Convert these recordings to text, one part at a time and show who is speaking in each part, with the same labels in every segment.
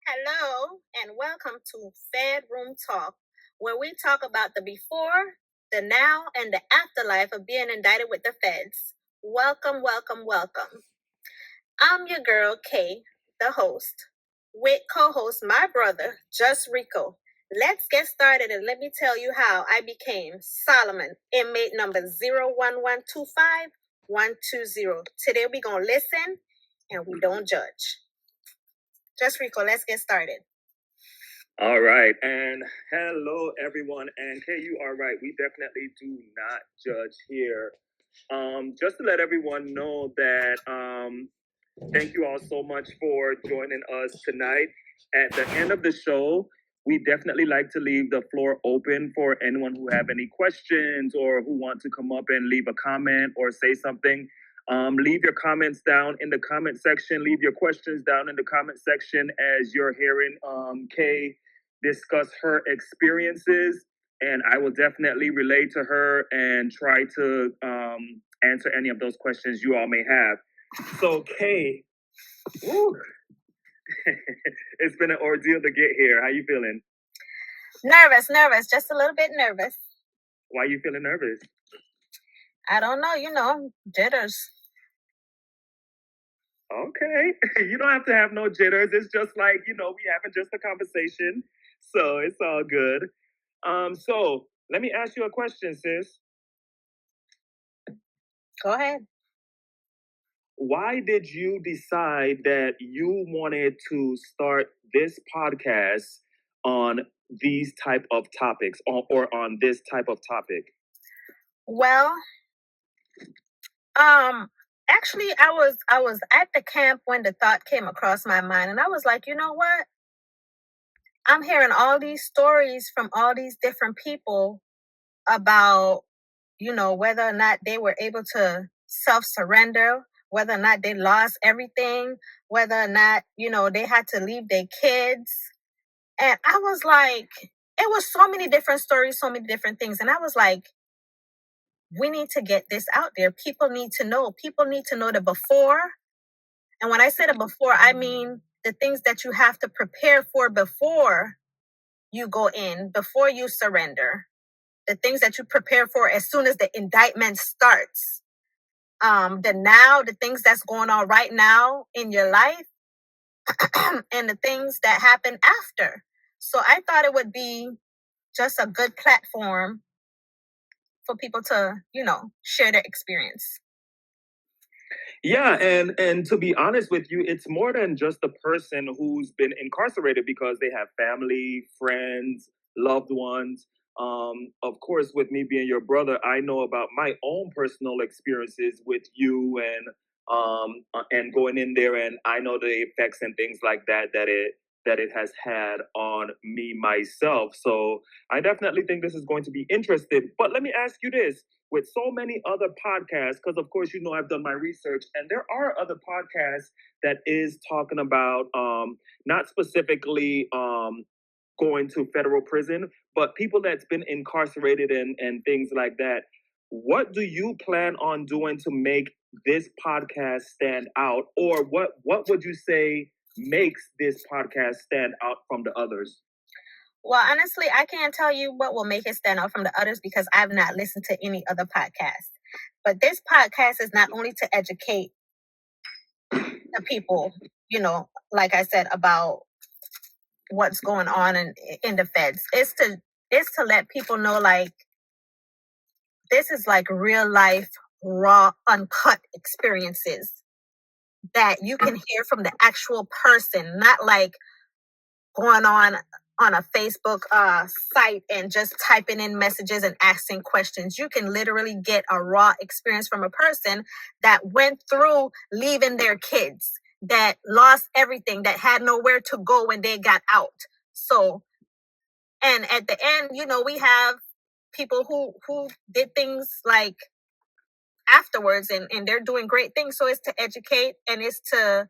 Speaker 1: Hello, and welcome to FedroomTalk, where we talk about the before, the now, and the afterlife of being indicted with the feds. Welcome, welcome, welcome. I'm your girl, Kay, the host, with co host my brother, Just Rico. Let's get started and let me tell you how I became Solomon, inmate number 01125-120. Today we're going to listen and we don't judge. Just Rico, let's get started.
Speaker 2: All right, and hello everyone. And Kay, you are right. We definitely do not judge here. Just to let everyone know that thank you all so much for joining us tonight. At the end of the show, we definitely like to leave the floor open for anyone who have any questions or who want to come up and leave a comment or say something. Leave your comments down in the comment section. Leave your questions down in the comment section as you're hearing Kay discuss her experiences, and I will definitely relate to her and try to answer any of those questions you all may have. So, Kay, it's been an ordeal to get here. How you feeling?
Speaker 1: Nervous, just a little bit nervous.
Speaker 2: Why are you feeling nervous?
Speaker 1: I don't know, jitters.
Speaker 2: Okay. You don't have to have no jitters. It's just like, we having just a conversation. So it's all good. So let me ask you a question, sis.
Speaker 1: Go ahead.
Speaker 2: Why did you decide that you wanted to start this podcast on these type of topics or on this type of topic?
Speaker 1: Well, actually I was at the camp when the thought came across my mind, and I was like, you know what? I'm hearing all these stories from all these different people about, whether or not they were able to self-surrender, whether or not they lost everything, whether or not, they had to leave their kids. And I was like, it was so many different stories, so many different things. And I was like, we need to get this out there. People need to know. People need to know the before. And when I say the before, I mean the things that you have to prepare for before you go in, before you surrender. The things that you prepare for as soon as the indictment starts. The things that's going on right now in your life, and the things that happen after. So I thought it would be just a good platform for people to, share their experience.
Speaker 2: Yeah, and to be honest with you, it's more than just the person who's been incarcerated because they have family, friends, loved ones. Of course, with me being your brother, I know about my own personal experiences with you and going in there, and I know the effects and things like that it has had on me myself. So I definitely think this is going to be interesting. But let me ask you this: with so many other podcasts, because of course, I've done my research, and there are other podcasts that is talking about not specifically going to federal prison, but people that's been incarcerated and things like that. What do you plan on doing to make this podcast stand out, or what would you say makes this podcast stand out from the others?
Speaker 1: Well, honestly, I can't tell you what will make it stand out from the others because I've not listened to any other podcast. But this podcast is not only to educate the people, like I said, about what's going on in the feds. It's to let people know, like, this is like real life, raw, uncut experiences that you can hear from the actual person, not like going on a Facebook site and just typing in messages and asking questions. You can literally get a raw experience from a person that went through leaving their kids, that lost everything, that had nowhere to go when they got out. So, and at the end, we have people who did things like afterwards, and they're doing great things. So it's to educate and it's to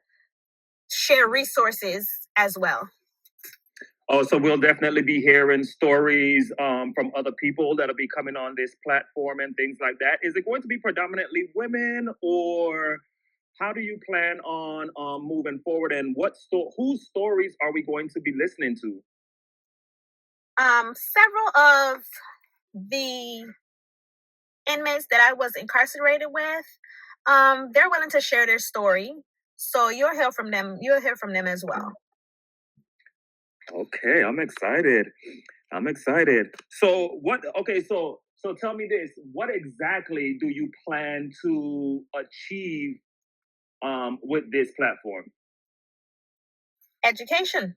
Speaker 1: share resources as well.
Speaker 2: Oh, so we'll definitely be hearing stories from other people that'll be coming on this platform and things like that. Is it going to be predominantly women, or how do you plan on moving forward, and whose stories are we going to be listening to?
Speaker 1: Several of the inmates that I was incarcerated with, they're willing to share their story. So you'll hear from them. You'll hear from them as well.
Speaker 2: Okay, I'm excited. I'm excited. So what? Okay, so tell me this: what exactly do you plan to achieve with this platform?
Speaker 1: Education,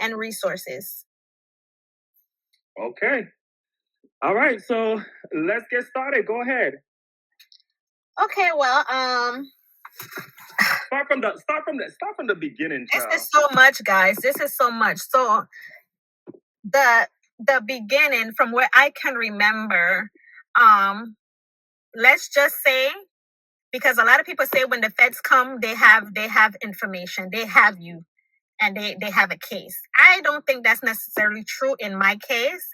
Speaker 1: and resources.
Speaker 2: Okay. All right. So let's get started. Go ahead.
Speaker 1: Okay. Well,
Speaker 2: start from the beginning.
Speaker 1: This
Speaker 2: Child.
Speaker 1: is so much, guys. This is so much. So the beginning, from where I can remember, let's just say, because a lot of people say when the feds come, they have information, they have you, and they have a case. I don't think that's necessarily true in my case,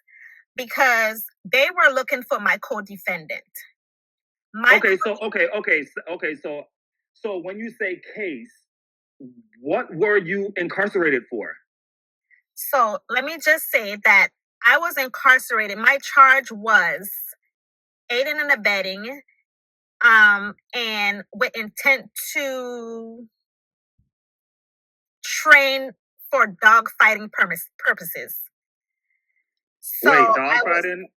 Speaker 1: because they were looking for my co-defendant.
Speaker 2: So when you say case, what were you incarcerated for?
Speaker 1: So let me just say that I was incarcerated. My charge was aiding and abetting, and with intent to train for dog fighting purposes.
Speaker 2: So wait, dog fighting?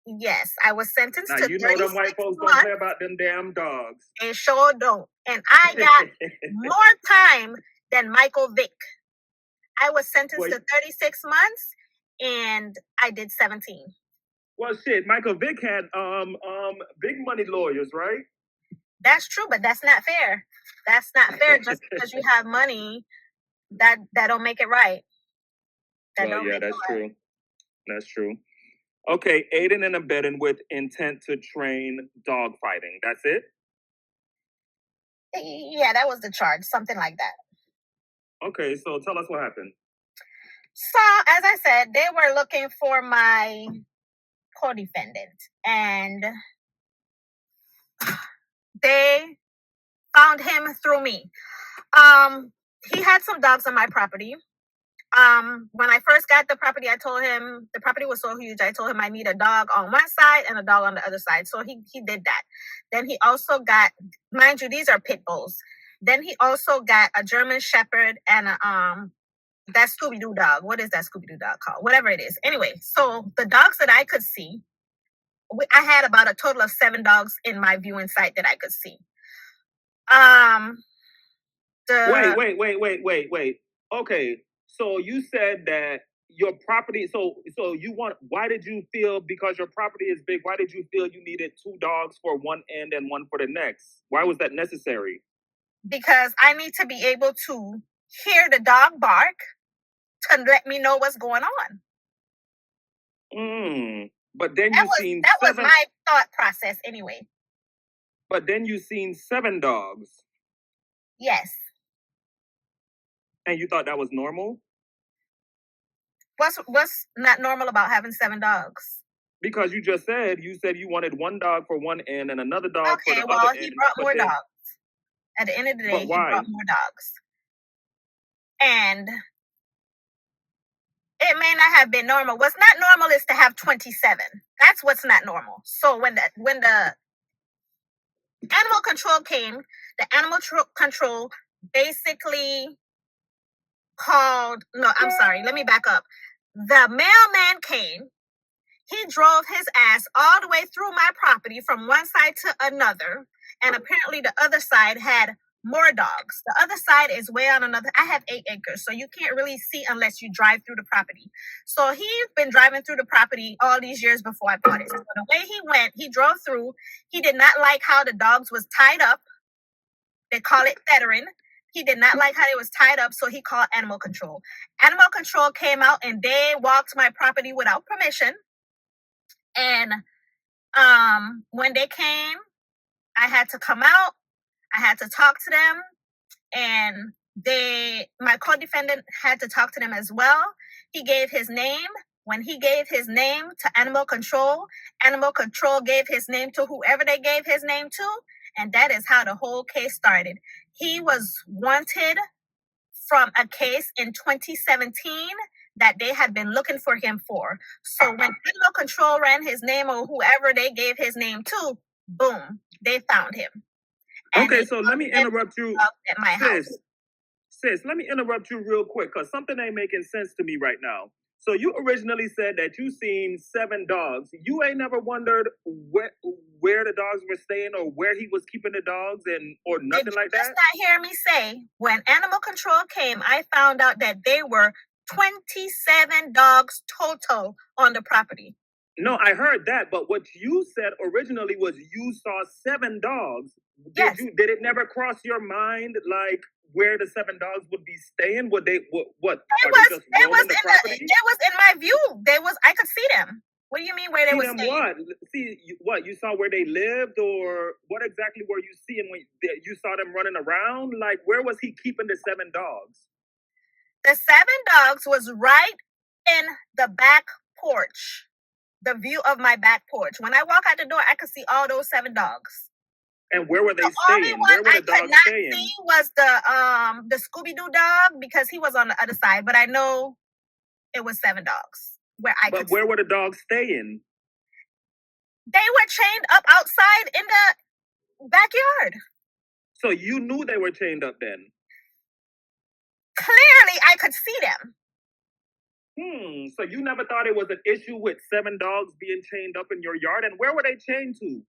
Speaker 1: Yes, I was sentenced
Speaker 2: now,
Speaker 1: to 36 months.
Speaker 2: You know them white folks don't play about them damn dogs.
Speaker 1: They sure don't. And I got more time than Michael Vick. I was sentenced to 36 months, and I did 17.
Speaker 2: Well, shit, Michael Vick had big money lawyers, right?
Speaker 1: That's true, but that's not fair. That's not fair. Just because you have money, that don't make it right.
Speaker 2: That's true. That's true. Okay, aiding and abetting with intent to train dog fighting. That's it?
Speaker 1: Yeah, that was the charge. Something like that.
Speaker 2: Okay, so tell us what happened.
Speaker 1: So, as I said, they were looking for my co-defendant, and they found him through me. He had some dogs on my property. When I first got the property, I told him the property was so huge. I told him I need a dog on one side and a dog on the other side. So he did that. Then he also got, mind you, these are pit bulls. Then he also got a German Shepherd and that Scooby-Doo dog. What is that Scooby-Doo dog called? Whatever it is. Anyway, so the dogs that I could see, I had about a total of 7 dogs in my viewing site that I could see.
Speaker 2: Wait. Okay. So you said that your property, why did you feel, because your property is big, why did you feel you needed 2 dogs for one end and one for the next? Why was that necessary?
Speaker 1: Because I need to be able to hear the dog bark to let me know what's going
Speaker 2: on. But then that
Speaker 1: was my thought process anyway.
Speaker 2: But then you seen 7 dogs.
Speaker 1: Yes.
Speaker 2: And you thought that was normal?
Speaker 1: What's not normal about having 7 dogs?
Speaker 2: Because you said you wanted 1 dog for one end and another dog for the other end.
Speaker 1: Okay, well, he brought more dogs. At the end of the day, he brought more dogs. And it may not have been normal. What's not normal is to have 27. That's what's not normal. So when the animal control came, the animal control basically called, no, I'm sorry, let me back up. The mailman came. He drove his ass all the way through my property from one side to another. And apparently the other side had more dogs. The other side is way on another. I have 8 acres, so you can't really see unless you drive through the property. So he's been driving through the property all these years before I bought it. So the way he went, he drove through. He did not like how the dogs was tied up. They call it fettering. He did not like how it was tied up, so he called animal control. Animal control came out and they walked my property without permission. And when they came, I had to come out. I had to talk to them, and my co-defendant had to talk to them as well. He gave his name. When he gave his name to animal control gave his name to whoever they gave his name to, And that is how the whole case started. He was wanted from a case in 2017 that they had been looking for him for. So when Animal Control ran his name, or whoever they gave his name to, boom, they found him. And
Speaker 2: okay, so let me interrupt you,
Speaker 1: at my house.
Speaker 2: Sis, let me interrupt you real quick because something ain't making sense to me right now. So you originally said that you seen 7 dogs. You ain't never wondered where the dogs were staying or where he was keeping the dogs or nothing like that?
Speaker 1: Just not hear me say, when Animal Control came, I found out that there were 27 dogs total on the property.
Speaker 2: No, I heard that, but what you said originally was you saw 7 dogs.
Speaker 1: Yes.
Speaker 2: Did it never cross your mind, like, where the 7 dogs would be staying? Would they what?
Speaker 1: It was in my view. I could see them. What do you mean where they were staying?
Speaker 2: What? See what? You saw where they lived, or what exactly were you seeing when you saw them running around? Like, where was he keeping the 7 dogs?
Speaker 1: The 7 dogs was right in the back porch. The view of my back porch. When I walk out the door, I could see all those 7 dogs.
Speaker 2: And where were they staying?
Speaker 1: Only one I could not see was the Scooby-Doo dog, because he was on the other side. But I know it was 7 dogs where I could. But
Speaker 2: where were the dogs staying?
Speaker 1: They were chained up outside in the backyard.
Speaker 2: So you knew they were chained up then?
Speaker 1: Clearly, I could see them.
Speaker 2: So you never thought it was an issue with 7 dogs being chained up in your yard? And where were they chained to?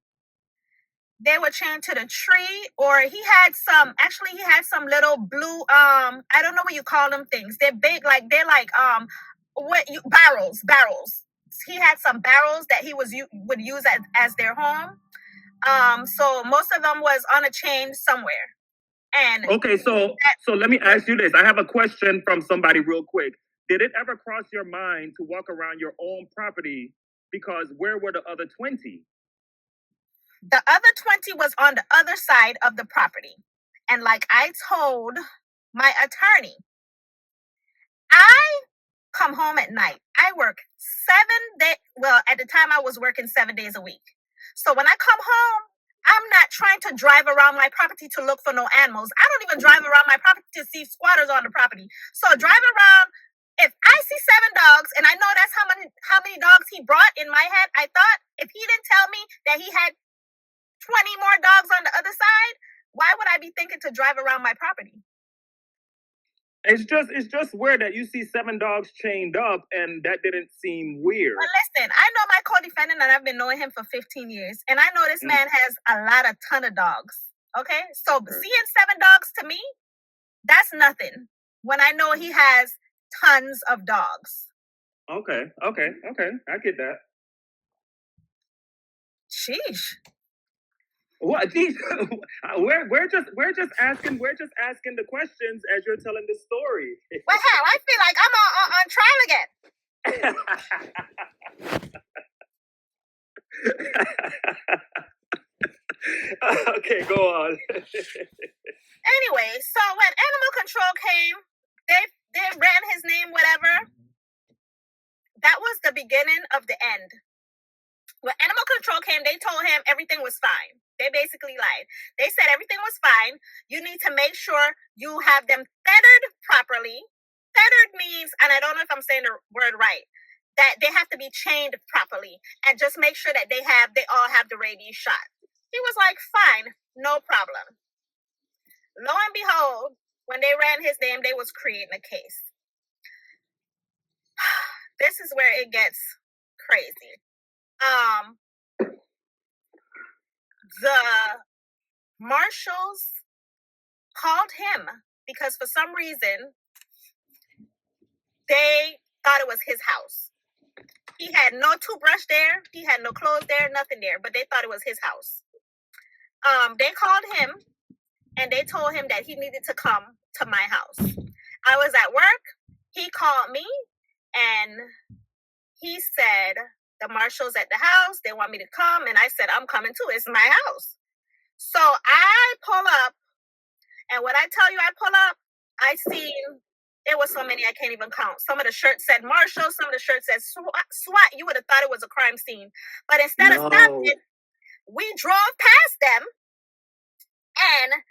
Speaker 1: They were chained to the tree, or he had some little blue, I don't know what you call them things. They're big, barrels. He had some barrels that he would use as their home. So most of them was on a chain somewhere. And
Speaker 2: okay, so let me ask you this. I have a question from somebody real quick. Did it ever cross your mind to walk around your own property? Because where were the other 20?
Speaker 1: The other 20 was on the other side of the property. And like I told my attorney, I come home at night. I work 7 days. Well, at the time I was working 7 days a week. So when I come home, I'm not trying to drive around my property to look for no animals. I don't even drive around my property to see squatters on the property. So drive around. If I see 7 dogs, and I know that's how many dogs he brought, in my head, I thought if he didn't tell me that he had 20 more dogs on the other side, why would I be thinking to drive around my property?
Speaker 2: It's just weird that you see 7 dogs chained up, and that didn't seem weird.
Speaker 1: But listen, I know my co-defendant, and I've been knowing him for 15 years, and I know this man has a ton of dogs. Okay, so seeing 7 dogs to me, that's nothing. When I know he has tons of dogs.
Speaker 2: Okay, I get that.
Speaker 1: Sheesh.
Speaker 2: What? We're just asking the questions as you're telling the story.
Speaker 1: Well, hell, I feel like I'm on trial
Speaker 2: again. Okay, go on.
Speaker 1: Anyway, so when Animal Control came, they ran his name, whatever. That was the beginning of the end. When Animal Control came, they told him everything was fine. They basically lied. They said everything was fine. You need to make sure you have them tethered properly. Tethered means, and I don't know if I'm saying the word right, that they have to be chained properly, and just make sure that they all have the rabies shot. He was like, fine, no problem. Lo and behold, when they ran his name, they was creating a case. This is where it gets crazy. The marshals called him because for some reason they thought it was his house. He had no toothbrush there, he had no clothes there, nothing there, but they thought it was his house. They called him and they told him that he needed to come to my house. I was at work. He called me and he said, the marshals at the house, they want me to come. And I said, I'm coming too. It's my house. So I pull up. And when I tell you I pull up, I seen, there was so many I can't even count. Some of the shirts said Marshall. Some of the shirts said SWAT. You would have thought it was a crime scene. But instead of stopping, we drove past them. And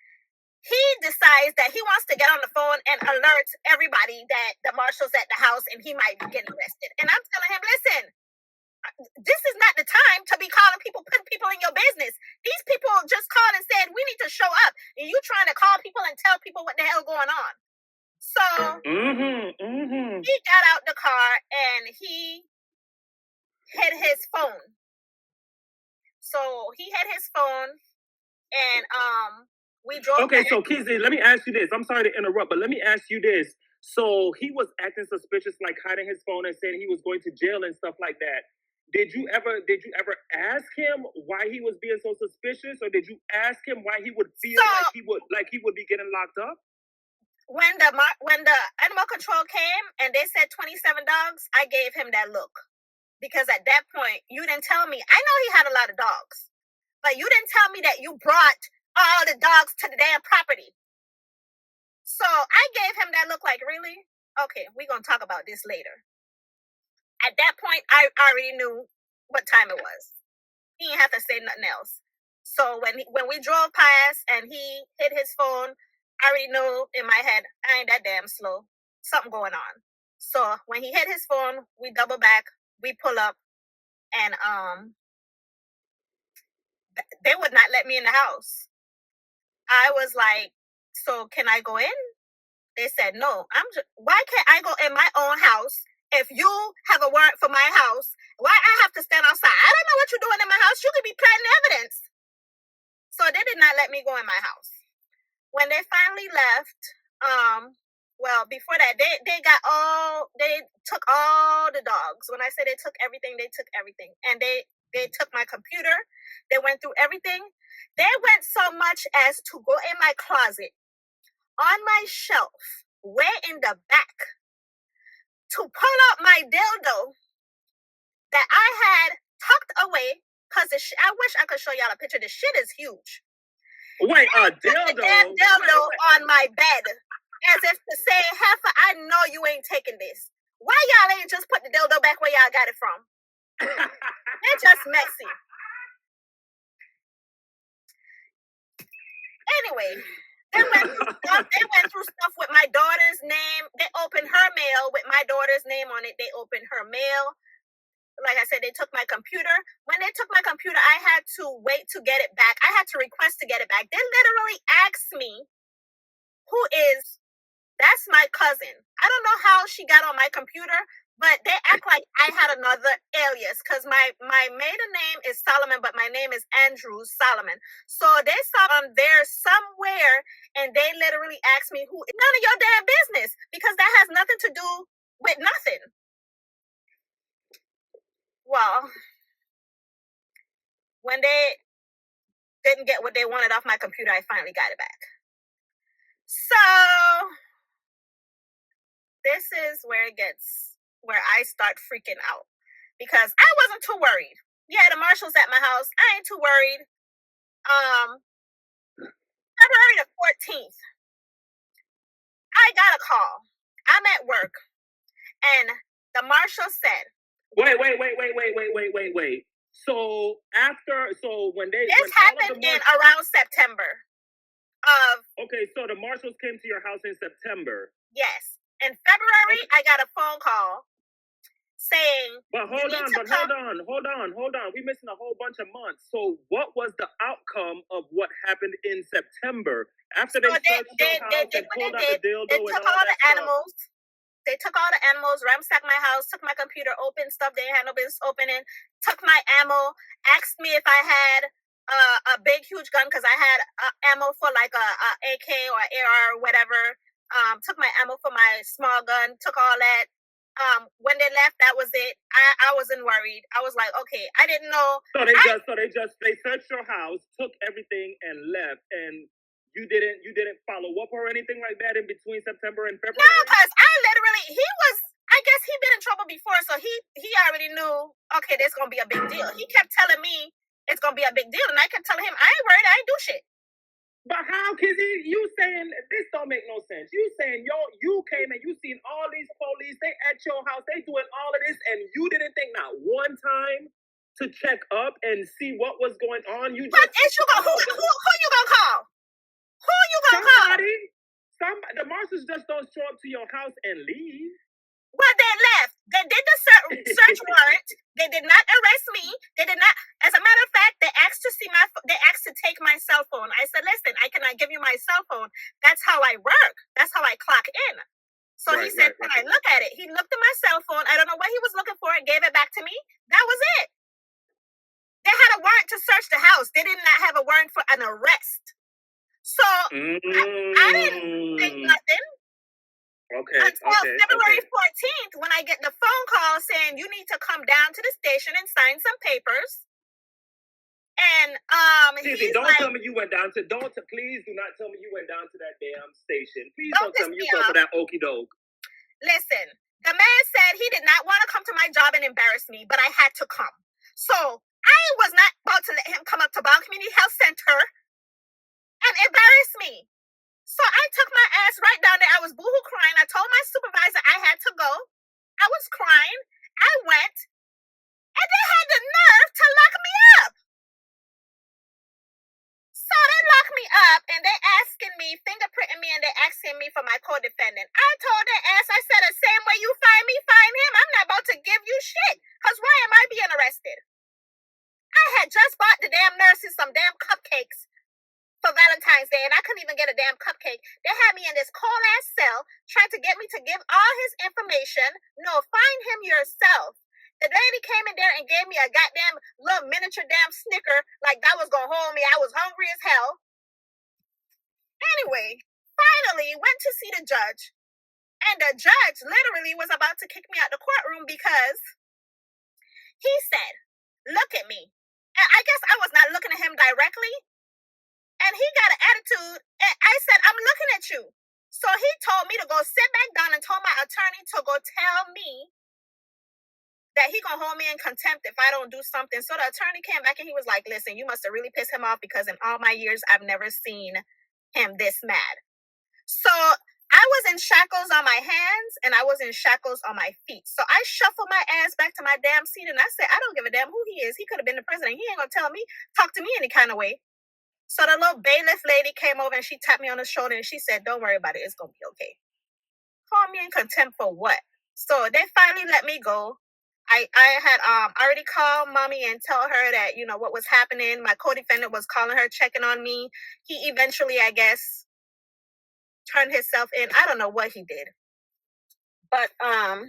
Speaker 1: he decides that he wants to get on the phone and alert everybody that the marshal's at the house and he might be getting arrested. And I'm telling him, listen, this is not the time to be calling people, putting people in your business. These people just called and said, we need to show up. And you trying to call people and tell people what the hell going on. So he got out the car and he hid his phone. So he hid his phone and we drove.
Speaker 2: Okay, so Kizzy, let me ask you this. I'm sorry to interrupt, but let me ask you this. So he was acting suspicious, like hiding his phone and saying he was going to jail and stuff like that. Did you ever ask him why he was being so suspicious, or did you ask him why he would feel like he would be getting locked up?
Speaker 1: When the animal control came and they said 27 dogs, I gave him that look. Because at that point, you didn't tell me. I know he had a lot of dogs, but you didn't tell me that you brought all the dogs to the damn property. So I gave him that look like, really? Okay, we're going to talk about this later. At that point, I already knew what time it was. He didn't have to say nothing else. So when we drove past and he hit his phone, I already knew in my head, I ain't that damn slow. Something going on. So when he hit his phone, we double back, we pull up, and they would not let me in the house. I was like, so can I go in? They said, no. Why can't I go in my own house? If you have a warrant for my house, why I have to stand outside? I don't know what you're doing in my house. You could be planting evidence. So they did not let me go in my house. When they finally left, well, before that, they took all the dogs. When I say they took everything, they took everything. And they took my computer. They went through everything. They went so much as to go in my closet, on my shelf, way in the back, to pull out my dildo that I had tucked away. Because I wish I could show y'all a picture. The shit is huge.
Speaker 2: Wait, a dildo?
Speaker 1: Damn dildo on my bed. As if to say, Heifer, I know you ain't taking this. Why y'all ain't just put the dildo back where y'all got it from? They're just messy. Anyway, they went through stuff with my daughter's name. They opened her mail with my daughter's name on it. They opened her mail. Like I said, they took my computer. When they took my computer, I had to wait to get it back. I had to request to get it back. They literally asked me, that's my cousin. I don't know how she got on my computer, but they act like I had another alias because my maiden name is Solomon, but my name is Andrew Solomon. So they saw on there somewhere, and they literally asked me, none of your damn business, because that has nothing to do with nothing. Well, when they didn't get what they wanted off my computer, I finally got it back. So this is where I start freaking out, because I wasn't too worried. Yeah, the marshal's at my house. I ain't too worried. February the 14th, I got a call. I'm at work, and the marshal said,
Speaker 2: Wait. So when
Speaker 1: this happened in around September.
Speaker 2: Okay, so the marshals came to your house in September.
Speaker 1: Yes. In February, I got a phone call saying,
Speaker 2: But hold on. We're missing a whole bunch of months. So what was the outcome of what happened in September? After they searched your house and pulled out the dildo and all that stuff? They took all the animals.
Speaker 1: They took all the animals, ransacked my house, took my computer, opened stuff they had no business opening, took my ammo, asked me if I had a big, huge gun, because I had ammo for like a AK or AR or whatever. Took my ammo for my small gun, took all that. When they left, that was it. I wasn't worried. I was like, okay, I didn't know.
Speaker 2: So they searched your house, took everything and left, and you didn't follow up or anything like that in between September and February?
Speaker 1: No, because I guess he'd been in trouble before, so he already knew, okay, there's gonna be a big deal. He kept telling me it's gonna be a big deal, and I kept telling him, I ain't worried, I ain't do shit.
Speaker 2: But how, Kizzy? You saying this don't make no sense. You saying you came and you seen all these police, they at your house, they doing all of this, and you didn't think not one time to check up and see what was going on? Who you gonna call?
Speaker 1: Who you gonna call?
Speaker 2: Somebody. The marshals just don't show up to your house and leave.
Speaker 1: Well, they left. They did the search warrant. They did not arrest me. They did not. As a matter of fact, they asked to see my. They asked to take my cell phone. I said, "Listen, I cannot give you my cell phone. That's how I work. That's how I clock in." So he said, "Can I look at it?" He looked at my cell phone. I don't know what he was looking for. And gave it back to me. That was it. They had a warrant to search the house. They did not have a warrant for an arrest. So I didn't think nothing.
Speaker 2: Okay.
Speaker 1: Until February 14th, when I get the phone call saying you need to come down to the station and sign some papers. And
Speaker 2: don't tell me you went down to. Please do not tell me you went down to that damn station. Please don't tell me you fell for that okie doke.
Speaker 1: Listen, the man said he did not want to come to my job and embarrass me, but I had to come. So I was not about to let him come up to Bond Community Health Center and embarrass me. So I took my ass right down there. I was boohoo crying. I told my supervisor I had to go. I was crying. I went, and they had the nerve to lock me up. So they locked me up, and they asking me, fingerprinting me, and they asking me for my co-defendant. I told their ass, I said, the same way you find me, find him. I'm not about to give you shit. Because why am I being arrested? I had just bought the damn nurses some damn cupcakes for Valentine's Day, and I couldn't even get a damn cupcake. They had me in this cold-ass cell, trying to get me to give all his information. No, find him yourself. The lady came in there and gave me a goddamn little miniature damn Snicker, like that was gonna hold me. I was hungry as hell. Anyway, finally went to see the judge, and the judge literally was about to kick me out the courtroom because he said, "Look at me." And I guess I was not looking at him directly. And he got an attitude, and I said, "I'm looking at you." So he told me to go sit back down and told my attorney to go tell me that he gonna hold me in contempt if I don't do something. So the attorney came back and he was like, "Listen, you must have really pissed him off because in all my years, I've never seen him this mad." So I was in shackles on my hands and I was in shackles on my feet. So I shuffled my ass back to my damn seat and I said, "I don't give a damn who he is. He could have been the president. He ain't gonna talk to me any kind of way." So the little bailiff lady came over and she tapped me on the shoulder and she said, "Don't worry about it. It's going to be okay." Call me in contempt for what? So they finally let me go. I had already called mommy and tell her that, you know, what was happening. My co-defendant was calling her, checking on me. He eventually, I guess, turned himself in. I don't know what he did. But after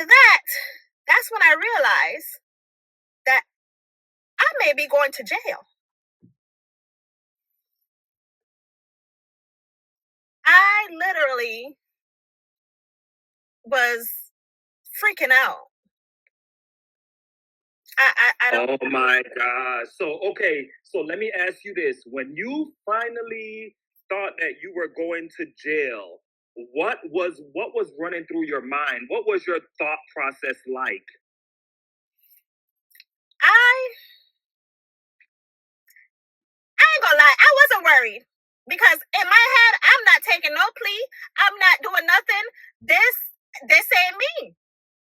Speaker 1: that, that's when I realized that I may be going to jail. I literally was freaking out. I don't.
Speaker 2: Oh my God. So let me ask you this. When you finally thought that you were going to jail, what was running through your mind? What was your thought process like?
Speaker 1: I ain't gonna lie, I wasn't worried. Because in my head, I'm not taking no plea. I'm not doing nothing. This ain't me.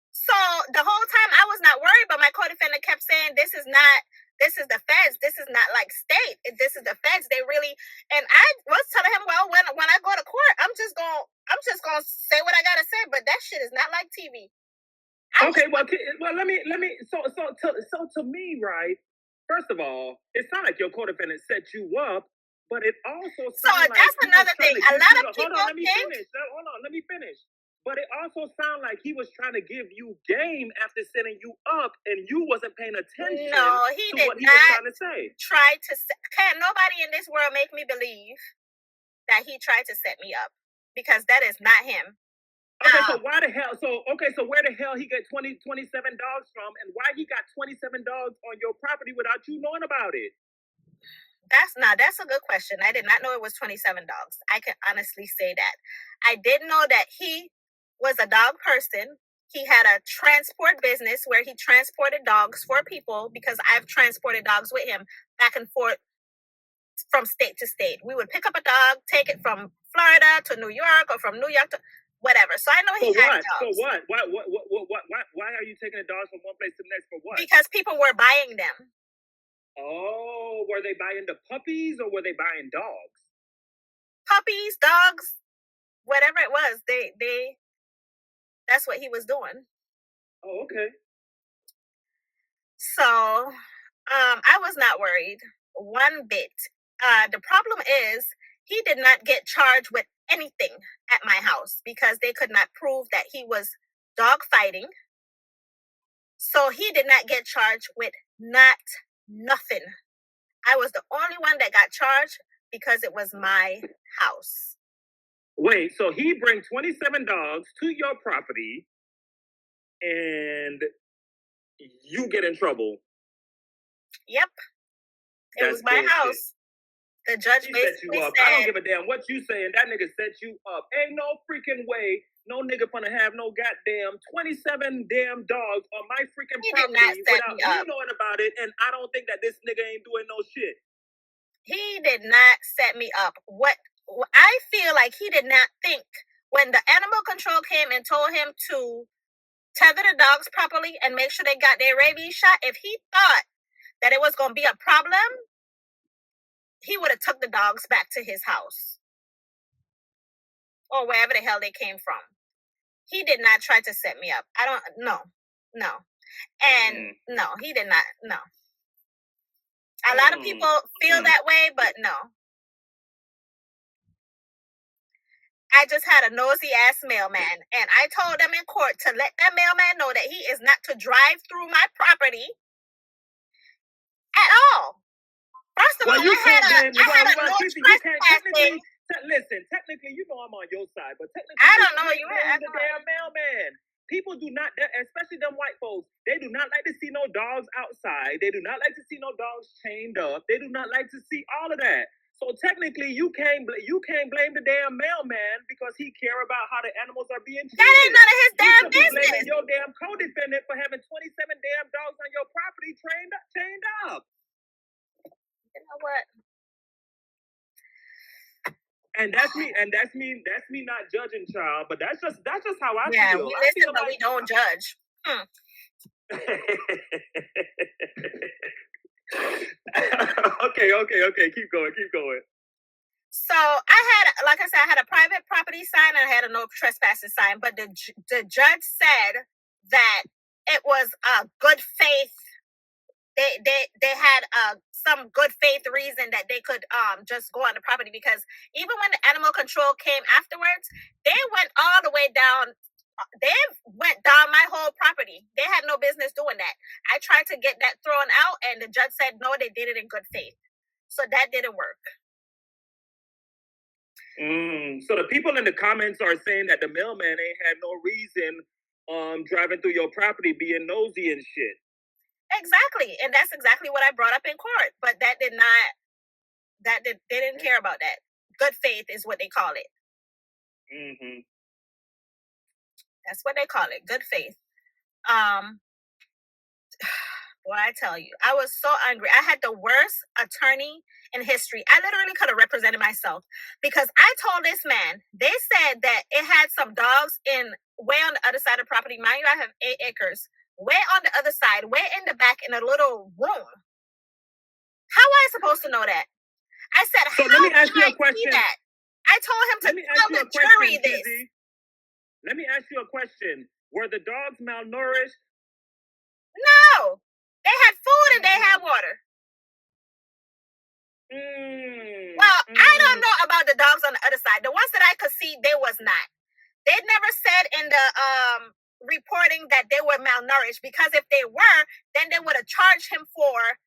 Speaker 1: So the whole time I was not worried, but my co-defendant kept saying, this is the feds. This is not like state. This is the feds. They really, and I was telling him, well, when I go to court, I'm just gonna say what I gotta say, but that shit is not like TV.
Speaker 2: Let me, so to me, right, first of all, it sounds like your co-defendant set you up, but it also sounds like
Speaker 1: that's another thing. A lot of people
Speaker 2: Hold on, let me finish. But it also sounded like he was trying to give you game after setting you up, and you wasn't paying attention
Speaker 1: to what he was trying to say. Can't nobody in this world make me believe that he tried to set me up, because that is not him.
Speaker 2: Okay, so why the hell? So where the hell he got 27 dogs from, and why he got 27 dogs on your property without you knowing about it?
Speaker 1: That's a good question. I did not know it was 27 dogs. I can honestly say that. I did know that he was a dog person. He had a transport business where he transported dogs for people, because I've transported dogs with him back and forth from state to state. We would pick up a dog, take it from Florida to New York, or from New York to whatever. So I know he had dogs.
Speaker 2: So what? Why are you taking the dogs from one place to the next for what?
Speaker 1: Because people were buying them.
Speaker 2: Oh, were they buying the puppies or were they buying dogs?
Speaker 1: Puppies, dogs, whatever it was, that's what he was doing.
Speaker 2: Oh, okay.
Speaker 1: So, I was not worried one bit. The problem is he did not get charged with anything at my house because they could not prove that he was dog fighting. So he did not get charged with nothing. I was the only one that got charged because it was my house.
Speaker 2: Wait, so he bring 27 dogs to your property and you get in trouble.
Speaker 1: Yep. It was my house. The judge basically
Speaker 2: set you up. I don't give a damn what you saying. That nigga set you up. Ain't no freaking way no nigga gonna have no goddamn 27 damn dogs on my freaking property without me knowing about it. And I don't think that this nigga ain't doing no shit.
Speaker 1: He did not set me up. What I feel like he did not think when the animal control came and told him to tether the dogs properly and make sure they got their rabies shot. If he thought that it was going to be a problem, he would have took the dogs back to his house or wherever the hell they came from. He did not try to set me up. I don't no. And no, he did not. No. A lot of people feel that way, but no. I just had a nosy ass mailman, and I told them in court to let that mailman know that he is not to drive through my property at all. First of all, I had a no trespassing.
Speaker 2: Listen, technically, you know I'm on your side, but technically,
Speaker 1: I don't know. You
Speaker 2: ain't the damn mailman. People do not, especially them white folks, they do not like to see no dogs outside. They do not like to see no dogs chained up. They do not like to see all of that. So technically, you can't blame the damn mailman because he care about how the animals are being treated.
Speaker 1: That ain't none of his damn business.
Speaker 2: Blaming your damn co-defendant for having 27 damn dogs on your property chained up.
Speaker 1: You know what?
Speaker 2: And that's me not judging, child, but that's just how I feel.
Speaker 1: Yeah, we listen, but we don't judge.
Speaker 2: Okay. Keep going.
Speaker 1: So I had a private property sign and I had a no trespassing sign, but the judge said that it was a good faith. They had some good faith reason that they could just go on the property, because even when the animal control came afterwards, they went all the way down. They went down my whole property. They had no business doing that. I tried to get that thrown out, and the judge said no, they did it in good faith. So that didn't work.
Speaker 2: So the people in the comments are saying that the mailman ain't had no reason driving through your property being nosy and shit.
Speaker 1: Exactly. And that's exactly what I brought up in court. But they didn't care about that. Good faith is what they call it.
Speaker 2: Mm-hmm.
Speaker 1: That's what they call it. Good faith. Boy, I tell you, I was so angry. I had the worst attorney in history. I literally could have represented myself, because I told this man, they said that it had some dogs way on the other side of the property. Mind you, I have 8 acres. Way on the other side, way in the back in a little room. How am I supposed to know that? I said,
Speaker 2: so
Speaker 1: how
Speaker 2: let me ask
Speaker 1: can
Speaker 2: you
Speaker 1: I
Speaker 2: a question.
Speaker 1: see that? I told him to tell the jury this.
Speaker 2: Let me ask you a question. Were the dogs malnourished?
Speaker 1: No. They had food and they had water. Well, I don't know about the dogs on the other side. The ones that I could see, they was not. They never said in the reporting that they were malnourished, because if they were, then they would have charged him for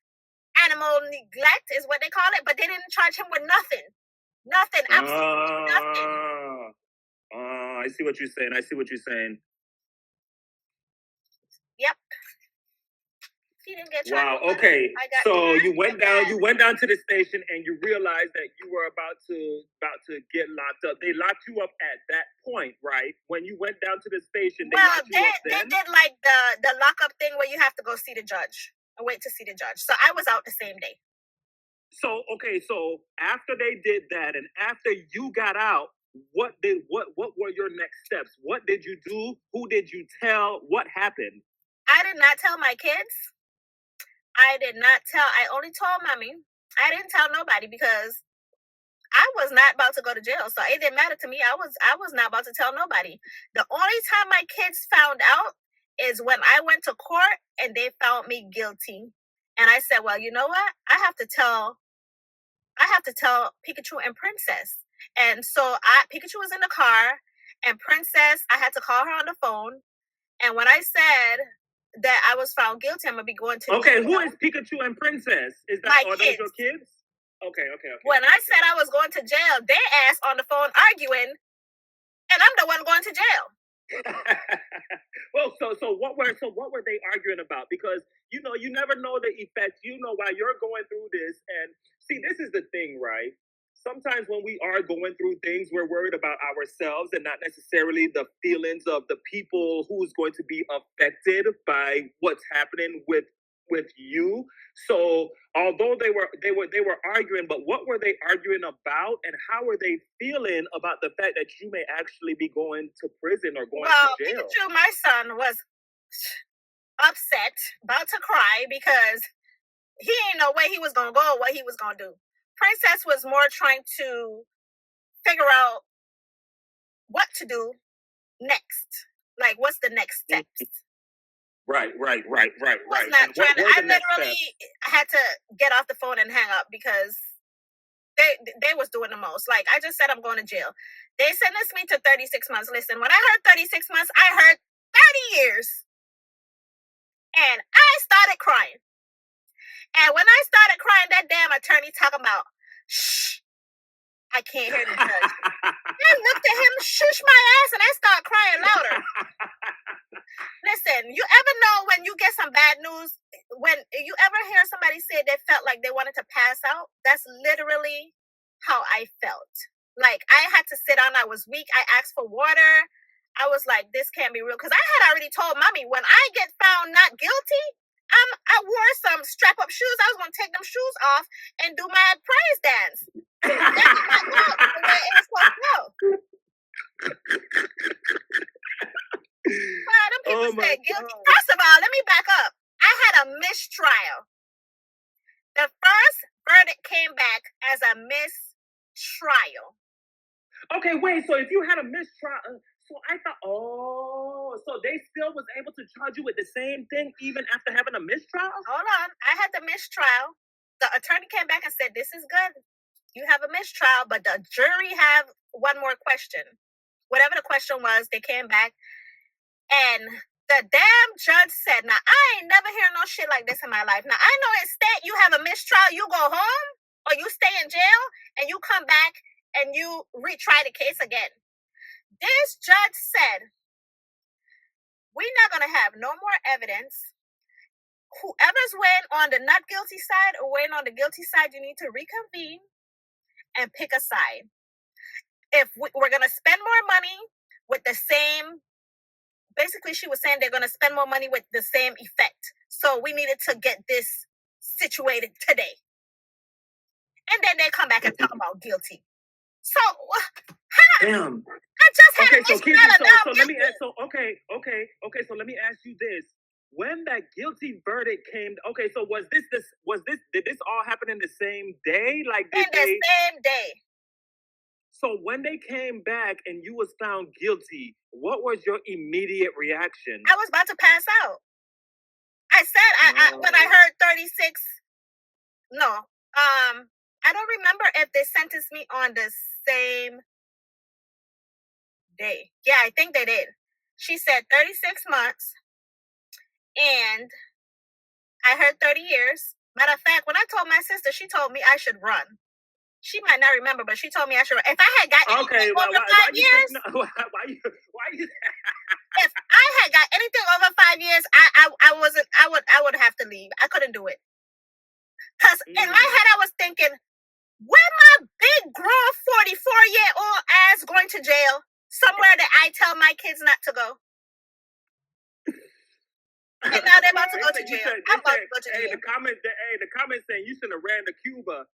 Speaker 1: animal neglect, is what they call it, but they didn't charge him with nothing. Absolutely nothing.
Speaker 2: I see what you're saying. Yep.
Speaker 1: He didn't get
Speaker 2: charged. Wow. Okay. So you went down to the station and you realized that you were about to get locked up. They locked you up at that point, right? When you went down to the station, they locked you up then?
Speaker 1: They did like the lockup thing where you have to go see the judge and wait to see the judge. So I was out the same day.
Speaker 2: So after they did that and after you got out, what were your next steps? What did you do? Who did you tell? What happened?
Speaker 1: I did not tell my kids. I did not tell. I only told mommy. I didn't tell nobody because I was not about to go to jail. So it didn't matter to me. I was not about to tell nobody. The only time my kids found out is when I went to court and they found me guilty. And I said, well, you know what? I have to tell Pikachu and Princess. And so Pikachu was in the car and Princess, I had to call her on the phone. And when I said that I was found guilty, I'm gonna be going to
Speaker 2: Okay,
Speaker 1: jail.
Speaker 2: who is Pikachu and Princess? Is that
Speaker 1: my
Speaker 2: are
Speaker 1: kids.
Speaker 2: those your kids? Okay.
Speaker 1: When I said I was going to jail, they asked on the phone arguing, and I'm the one going to jail.
Speaker 2: Well, so what were they arguing about? Because you never know the effects. While you're going through this, and see, this is the thing, right? Sometimes when we are going through things, we're worried about ourselves and not necessarily the feelings of the people who's going to be affected by what's happening with you. So although they were arguing, but what were they arguing about, and how were they feeling about the fact that you may actually be going to prison or going to jail?
Speaker 1: Pikachu, my son, was upset, about to cry because he ain't know where he was gonna go or what he was gonna do. Princess was more trying to figure out what to do next. Like, what's the next steps?
Speaker 2: Right.
Speaker 1: Was not trying to, I literally had to get off the phone and hang up because they was doing the most. Like, I just said I'm going to jail. They sentenced me to 36 months. Listen, when I heard 36 months, I heard 30 years. And I started crying. And when I started crying, that damn attorney talking about, shh, I can't hear the judge. I looked at him, shush my ass, and I started crying louder. Listen, you ever know when you get some bad news, when you ever hear somebody say they felt like they wanted to pass out? That's literally how I felt. Like, I had to sit down. I was weak. I asked for water. I was like, this can't be real. Because I had already told mommy, when I get found not guilty, I wore some strap-up shoes. I was going to take them shoes off and do my praise dance. That did not go the way it was supposed to go. Well, them people said guilty. God. First of all, let me back up. I had a mistrial. The first verdict came back as a mistrial.
Speaker 2: Okay, wait. So if you had a mistrial, so I thought, so they still was able to charge you with the same thing even after having a mistrial?
Speaker 1: Hold on. I had the mistrial. The attorney came back and said, this is good. You have a mistrial, but the jury have one more question. Whatever the question was, they came back. And the damn judge said, now, I ain't never heard no shit like this in my life. Now, I know in state you have a mistrial, you go home, or you stay in jail, and you come back and you retry the case again. This judge said, we're not going to have no more evidence. Whoever's weighing on the not guilty side or weighing on the guilty side, you need to reconvene and pick a side. If we're going to spend more money with the same, basically she was saying they're going to spend more money with the same effect. So we needed to get this situated today. And then they come back and talk about guilty. So,
Speaker 2: damn.
Speaker 1: I just had a
Speaker 2: so let me ask. So okay. So let me ask you this: when that guilty verdict came, okay. So did this all happen in the same day? Like
Speaker 1: in the same day.
Speaker 2: So when they came back and you was found guilty, what was your immediate reaction?
Speaker 1: I was about to pass out. I said when I heard 36. No. I don't remember if they sentenced me on the same day. Yeah, I think they did. She said 36 months, and I heard 30 years. Matter of fact, when I told my sister, she told me I should run. She might not remember, but she told me I should run. If I had got anything over 5 years, if I had got anything over 5 years, I would have to leave. I couldn't do it. Because in my head, I was thinking, where my big, grown 44-year-old ass going to jail? Somewhere that I tell my kids not to go. And now they're about to go to jail. I'm about to go to jail.
Speaker 2: The comment saying you shouldn't have ran to Cuba.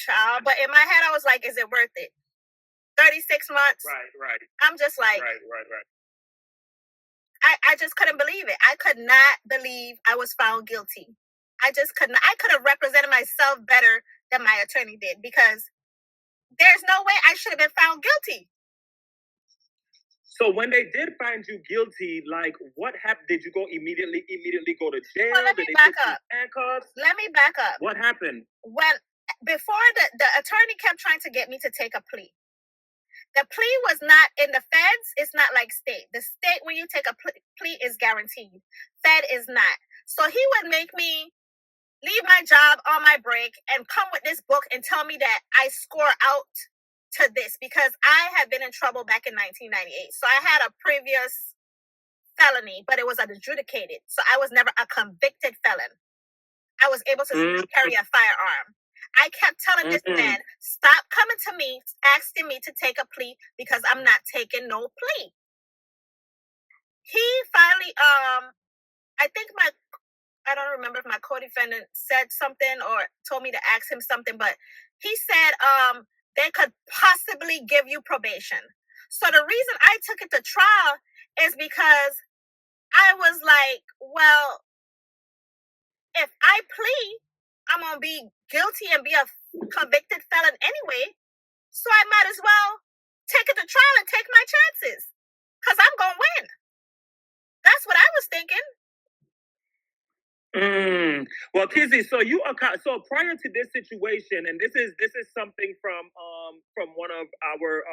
Speaker 1: Child, but in my head, I was like, is it worth it? 36 months?
Speaker 2: Right.
Speaker 1: I'm just like,
Speaker 2: right.
Speaker 1: I just couldn't believe it. I could not believe I was found guilty. I just couldn't. I could have represented myself better than my attorney did, because there's no way I should have been found guilty.
Speaker 2: So when they did find you guilty, like, what happened? Did you go immediately go to jail?
Speaker 1: Well, let me
Speaker 2: Did they
Speaker 1: back
Speaker 2: put you
Speaker 1: up.
Speaker 2: in handcuffs?
Speaker 1: Let me back up.
Speaker 2: What happened?
Speaker 1: Before the attorney kept trying to get me to take a plea. The plea was not in the feds. It's not like state. The state, when you take a plea, is guaranteed. Fed is not. So he would make me leave my job on my break and come with this book and tell me that I score out to this, because I had been in trouble back in 1998. So I had a previous felony, but it was adjudicated. So I was never a convicted felon. I was able to carry a firearm. I kept telling this man, stop coming to me, asking me to take a plea, because I'm not taking no plea. He finally, I don't remember if my co-defendant said something or told me to ask him something, but he said they could possibly give you probation. So the reason I took it to trial is because I was like, well, if I plea, I'm going to be guilty and be a convicted felon anyway. So I might as well take it to trial and take my chances, because I'm going to win. That's what I was thinking.
Speaker 2: Well, Kizzy, so prior to this situation, and this is something from one of our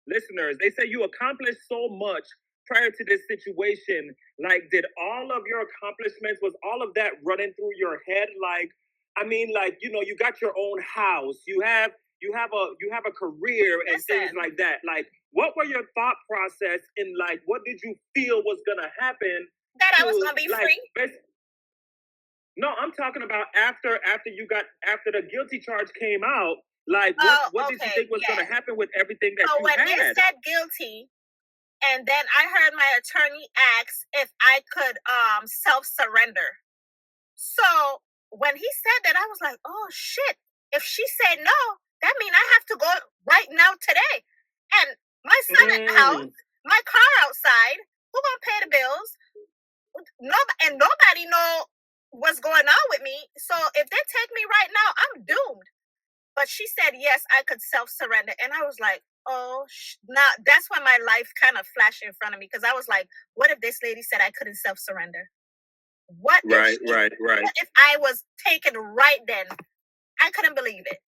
Speaker 2: listeners. They say you accomplished so much prior to this situation. Like, did all of your accomplishments, was all of that running through your head? Like, I mean, like, you know, you got your own house, you have a career and things like that. Like, what were your thought process in, like, what did you feel was gonna happen?
Speaker 1: That I was gonna be free.
Speaker 2: No, I'm talking about after the guilty charge came out. Like, what did you think was going to happen with everything that you had?
Speaker 1: So when they said guilty, and then I heard my attorney ask if I could self-surrender. So when he said that, I was like, oh shit! If she said no, that means I have to go right now today. And my son at the house, my car outside. Who gonna pay the bills? Nobody know what's going on with me. So if they take me right now, I'm doomed. But she said, yes, I could self-surrender. And I was like, oh, now that's when my life kind of flashed in front of me, because I was like, what if this lady said I couldn't self-surrender? What if I was taken right then? I couldn't believe it.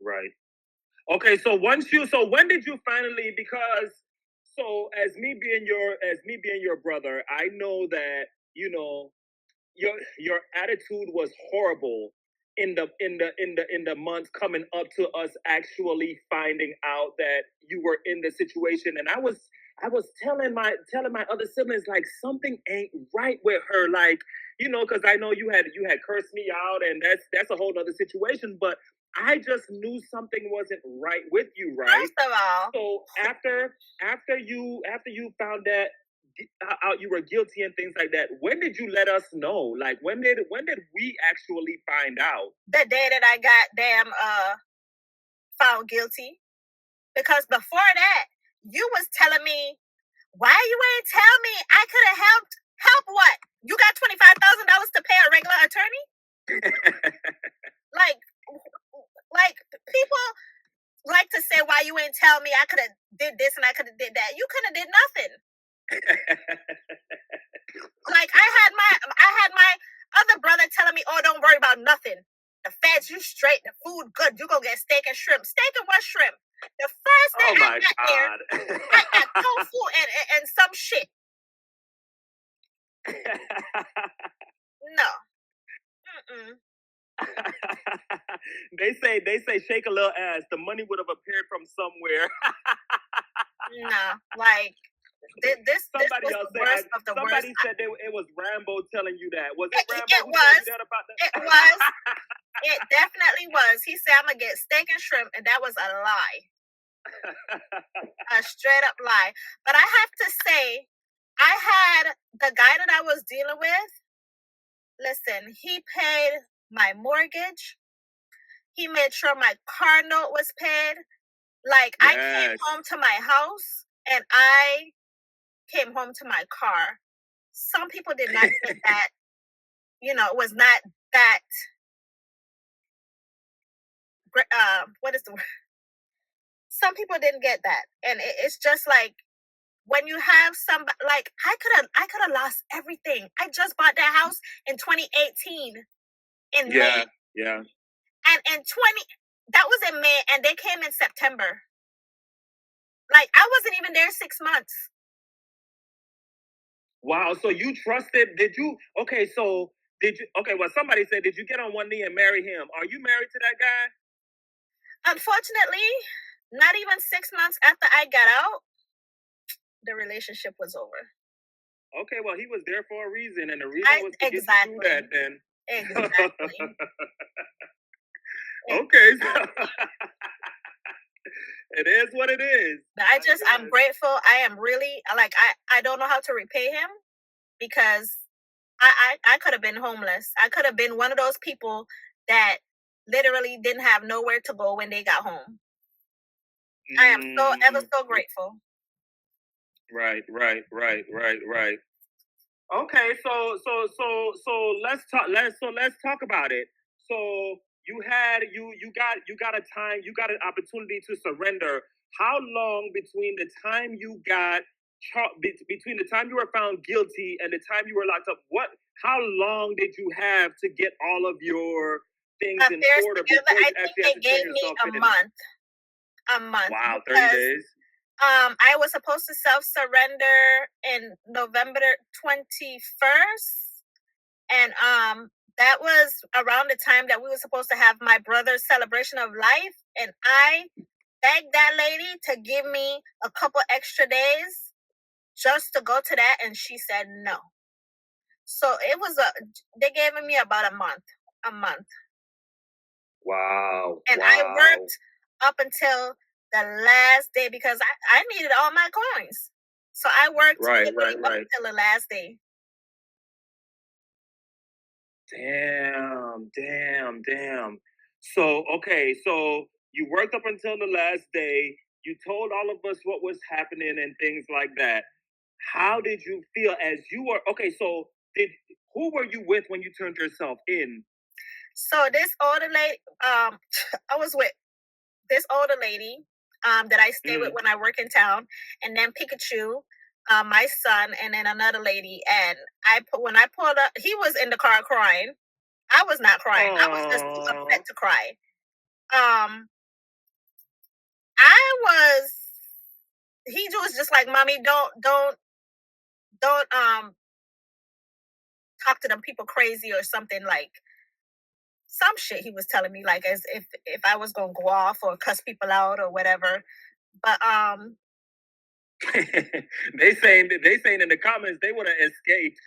Speaker 2: Right. Okay, so when did you finally, because as me being your brother, I know that, you know, your attitude was horrible in the months coming up to us actually finding out that you were in the situation. And I was telling my other siblings, like, something ain't right with her, like, you know, because I know you had cursed me out, and that's a whole other situation, but I just knew something wasn't right with you, right?
Speaker 1: First of all,
Speaker 2: so after you found that out you were guilty and things like that, when did you let us know? Like, when did we actually find out?
Speaker 1: The day that I got found guilty. Because before that, you was telling me, why you ain't tell me I could have helped? Help what? You got $25,000 to pay a regular attorney? like people like to say, why you ain't tell me I could have did this and I could have did that. You could have did nothing. Like, I had my other brother telling me, oh, don't worry about nothing. The feds, you straight, the food good. You gonna get steak and shrimp. Steak and what shrimp? The first day I got there, I got tofu and some shit. No.
Speaker 2: They say shake a little ass. The money would have appeared from somewhere.
Speaker 1: No, like somebody else said. Somebody
Speaker 2: said it was Rambo telling you that. Was it Rambo?
Speaker 1: It was. It was. It definitely was. He said, I'm gonna get steak and shrimp, and that was a lie. A straight up lie. But I have to say, I had the guy that I was dealing with. Listen, he paid my mortgage. He made sure my car note was paid. Like, yes. I came home to my house and I came home to my car. Some people did not get that. You know, it was not that. What is the word? Some people didn't get that, and it's just like when you have somebody like I could have lost everything. I just bought that house in 2018 in May.
Speaker 2: Yeah.
Speaker 1: And in 20 that was in May and they came in September. Like I wasn't even there 6 months.
Speaker 2: Wow, so you trusted, okay, well, somebody said, did you get on one knee and marry him? Are you married to that guy?
Speaker 1: Unfortunately, not even 6 months after I got out, the relationship was over.
Speaker 2: Okay, well, he was there for a reason, and the reason was to get you through that then.
Speaker 1: Exactly.
Speaker 2: Okay, so it is what it is.
Speaker 1: I'm grateful. I am really, like, I don't know how to repay him because I could have been homeless. I could have been one of those people that literally didn't have nowhere to go when they got home. I am so ever so grateful.
Speaker 2: Right. Okay, so let's talk about it. So you got an opportunity to surrender. How long between the time you were found guilty and the time you were locked up? How long did you have to get all of your things in order before you actually had to turn yourself in?
Speaker 1: A month.
Speaker 2: Wow, 30 days.
Speaker 1: I was supposed to self-surrender in November 21st. And that was around the time that we were supposed to have my brother's celebration of life. And I begged that lady to give me a couple extra days just to go to that. And she said no. So they gave me about a month.
Speaker 2: Wow.
Speaker 1: And I worked up until the last day because I needed all my coins. So I worked
Speaker 2: right.
Speaker 1: up until the last day.
Speaker 2: Damn. So, okay, so you worked up until the last day. You told all of us what was happening and things like that. How did you feel as you were, okay, so who were you with when you turned yourself in?
Speaker 1: So this older lady, I was with this older lady that I stay with when I work in town, and then Pikachu, my son, and then another lady. And when I pulled up, he was in the car crying. I was not crying. I was just too upset to cry. He was just like, "Mommy, don't talk to them people crazy or something," like some shit he was telling me, like as if I was gonna go off or cuss people out or whatever. But
Speaker 2: they saying in the comments they would have escaped.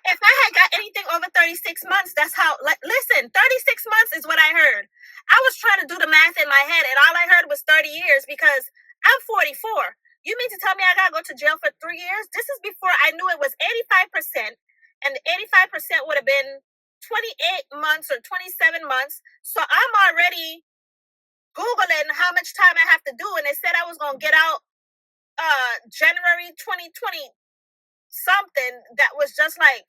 Speaker 1: If I had got anything over 36 months, that's how, like, listen, 36 months is what I heard. I was trying to do the math in my head, and all I heard was 30 years because I'm 44. You mean to tell me I gotta go to jail for 3 years? This is before I knew it was 85%, and the 85% would have been 28 months or 27 months. So I'm already Googling how much time I have to do, and it said I was gonna get out January 2020 something. That was just like,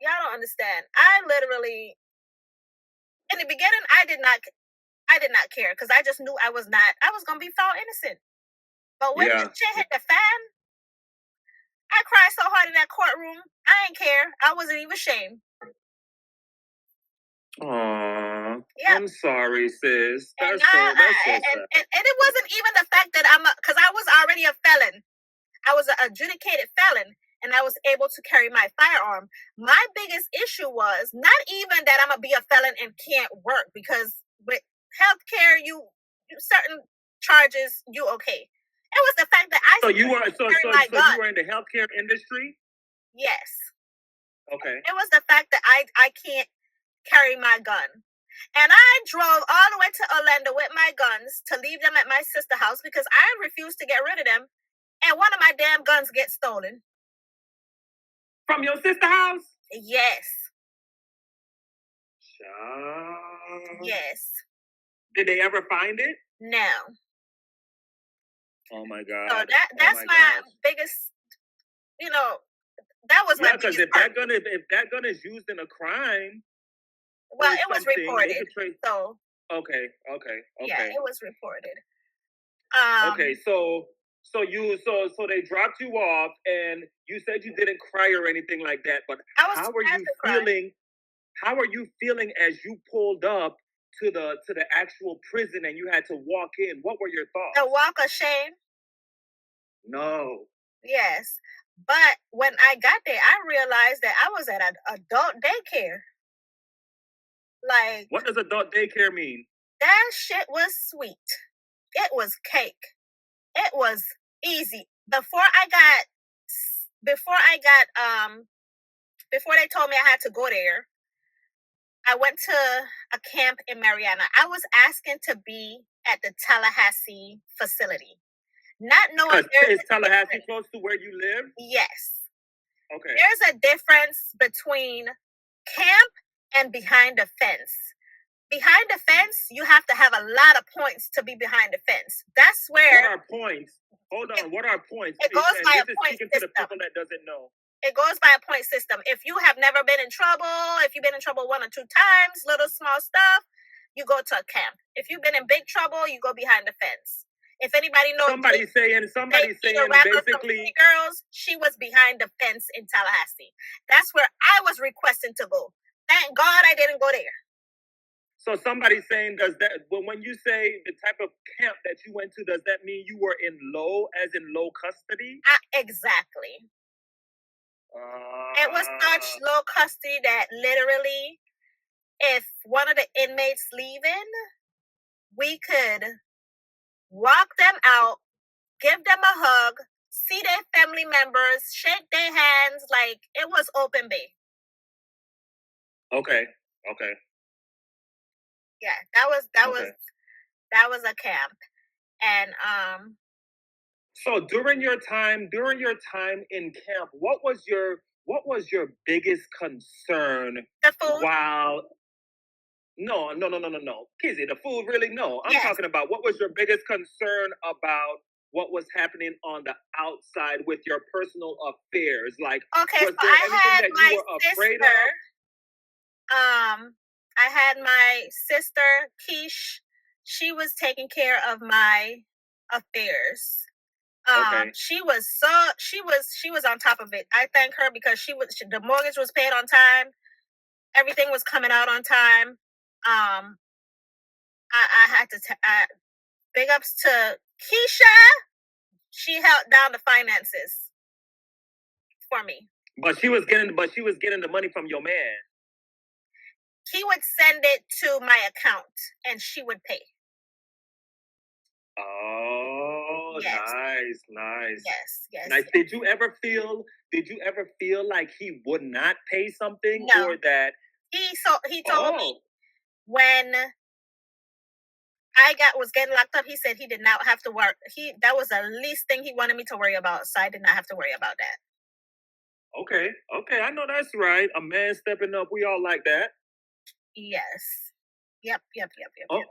Speaker 1: y'all don't understand. I literally, in the beginning, I did not care because I just knew I was gonna be found innocent. But when this shit hit the fan, I cried so hard in that courtroom. I ain't care. I wasn't even ashamed.
Speaker 2: Aww. Yep. I'm sorry, sis. That's so sad.
Speaker 1: And it wasn't even the fact that because I was already a felon. I was an adjudicated felon, and I was able to carry my firearm. My biggest issue was not even that I'm gonna be a felon and can't work, because with healthcare, you certain charges you okay. It was the fact that you were in
Speaker 2: the healthcare industry.
Speaker 1: Yes.
Speaker 2: Okay.
Speaker 1: It was the fact that I can't carry my gun. And I drove all the way to Orlando with my guns to leave them at my sister's house because I refused to get rid of them. And one of my damn guns gets stolen.
Speaker 2: From your sister's house?
Speaker 1: Yes.
Speaker 2: Child.
Speaker 1: Yes.
Speaker 2: Did they ever find it?
Speaker 1: No.
Speaker 2: Oh my God.
Speaker 1: So that's my biggest, you know, that was my
Speaker 2: because
Speaker 1: biggest
Speaker 2: if that gun is used in a crime,
Speaker 1: well, it was reported. So
Speaker 2: okay.
Speaker 1: yeah, it was reported.
Speaker 2: Okay, so they dropped you off, and you said you didn't cry or anything like that. But how are you feeling? How are you feeling as you pulled up to the actual prison and you had to walk in? What were your thoughts?
Speaker 1: The walk of shame.
Speaker 2: No.
Speaker 1: Yes, but when I got there, I realized that I was at an adult daycare. Like,
Speaker 2: what does adult daycare mean?
Speaker 1: That shit was sweet. It was cake. It was easy. Before they told me I had to go there, I went to a camp in Mariana. I was asking to be at the Tallahassee facility, not knowing
Speaker 2: is Tallahassee close to where you live?
Speaker 1: Yes.
Speaker 2: Okay.
Speaker 1: There's a difference between camp and behind the fence. Behind the fence, you have to have a lot of points to be behind the fence. That's where.
Speaker 2: What are points? Hold on. What are points?
Speaker 1: It goes by a point system.
Speaker 2: To the people that doesn't know.
Speaker 1: It goes by a point system. If you have never been in trouble, if you've been in trouble 1 or 2 times, little small stuff, you go to a camp. If you've been in big trouble, you go behind the fence. If anybody knows,
Speaker 2: somebody saying basically,
Speaker 1: girls, she was behind the fence in Tallahassee. That's where I was requesting to go. Thank God I didn't go there.
Speaker 2: So somebody's saying, does that, when you say the type of camp that you went to, does that mean you were in low custody?
Speaker 1: Exactly. It was such low custody that literally, if one of the inmates leaving, we could walk them out, give them a hug, see their family members, shake their hands, like it was open bay.
Speaker 2: Okay.
Speaker 1: Yeah, that was a camp. And
Speaker 2: so during your time in camp, what was your biggest concern?
Speaker 1: The food.
Speaker 2: No. Kizzy, the food, really? No. I'm talking about, what was your biggest concern about what was happening on the outside with your personal affairs? Like,
Speaker 1: okay,
Speaker 2: was
Speaker 1: so
Speaker 2: there anything that you were afraid of?
Speaker 1: I had my sister, Keish. She was taking care of my affairs.
Speaker 2: Okay.
Speaker 1: She was on top of it. I thank her because the mortgage was paid on time. Everything was coming out on time. I had to big ups to Keisha. She held down the finances for me.
Speaker 2: But she was getting the money from your man.
Speaker 1: He would send it to my account and she would pay.
Speaker 2: Oh, yes. Nice.
Speaker 1: Yes.
Speaker 2: Nice. Did you ever feel like he would not pay something?
Speaker 1: No.
Speaker 2: Or that
Speaker 1: he told me when I was getting locked up, he said he did not have to work. That was the least thing he wanted me to worry about, so I did not have to worry about that. Okay, I know that's right. A man stepping up, we all like that. Yes. Yep. Oh,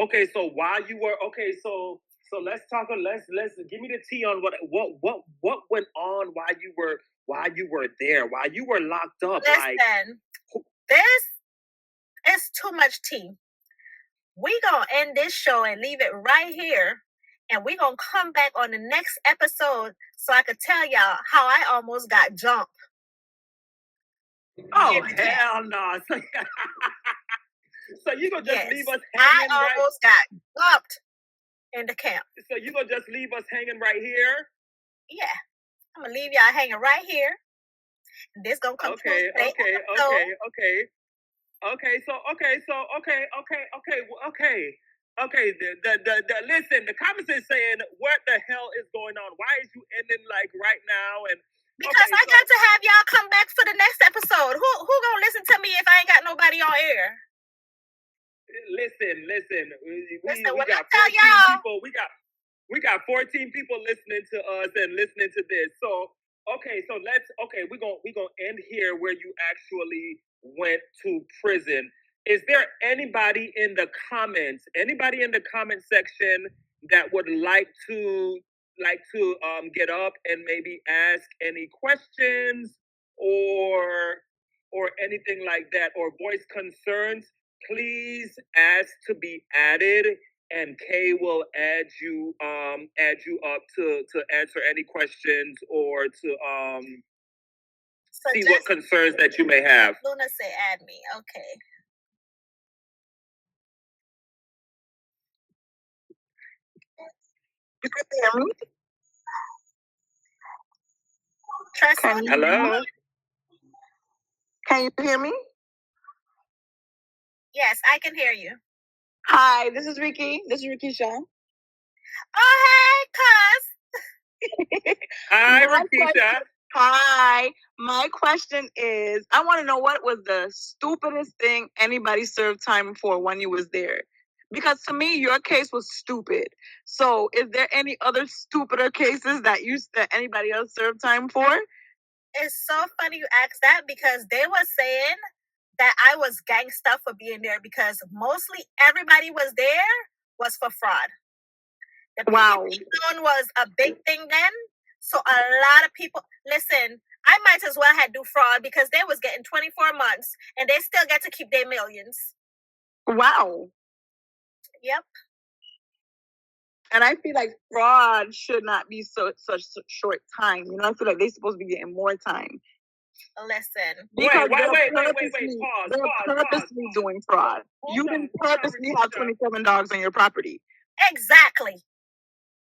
Speaker 1: okay, so while you were so let's talk. Let's give me the tea on what went on while you were there, while you were locked up. Listen, this is too much tea. We gonna end this show and leave it right here, and we gonna come back on the next episode so I could tell y'all how I almost got jumped.
Speaker 2: Oh hell no! So you gonna just leave us hanging?
Speaker 1: I almost got jumped in the camp.
Speaker 2: So you gonna just leave us hanging right here?
Speaker 1: Yeah, I'm gonna leave y'all hanging right here. This gonna come. Okay.
Speaker 2: Listen, the comments is saying, what the hell is going on? Why is you ending like right now? And
Speaker 1: because I got to have y'all come back for the next episode. Who gonna listen to me if I ain't got nobody on air?
Speaker 2: Listen.
Speaker 1: We got 14
Speaker 2: people. We got 14 people listening to us and listening to this. So we're gonna end here where you actually went to prison. Is there anybody in the comment section that would like to get up and maybe ask any questions or anything like that, or voice concerns, please ask to be added, and Kay will add you up to answer any questions or to see what concerns that you may have.
Speaker 1: Luna say add me. Okay.
Speaker 3: You can hear me?
Speaker 2: Hello?
Speaker 3: Can you hear me?
Speaker 1: Yes, I can hear you.
Speaker 3: Hi, this is Ricky. This is Ricky Shaw.
Speaker 1: Oh, hey, cuz.
Speaker 2: Hi, Rikisha.
Speaker 3: Hi. My question is, I want to know what was the stupidest thing anybody served time for when you was there? Because to me, your case was stupid. So, is there any other stupider cases that anybody else served time for?
Speaker 1: It's so funny you asked that because they were saying that I was gangsta for being there because mostly everybody was there was for fraud. The
Speaker 3: Wow.
Speaker 1: PPP loan was a big thing then. So a lot of people, listen, I might as well had do fraud because they was getting 24 months and they still get to keep their millions.
Speaker 3: Wow.
Speaker 1: Yep.
Speaker 3: And I feel like fraud should not be such short time. You know, I feel like they're supposed to be getting more time.
Speaker 1: Listen.
Speaker 3: Because
Speaker 2: wait.
Speaker 3: They're purposely doing fraud. You didn't purposely have 27 dogs on your property.
Speaker 1: Exactly.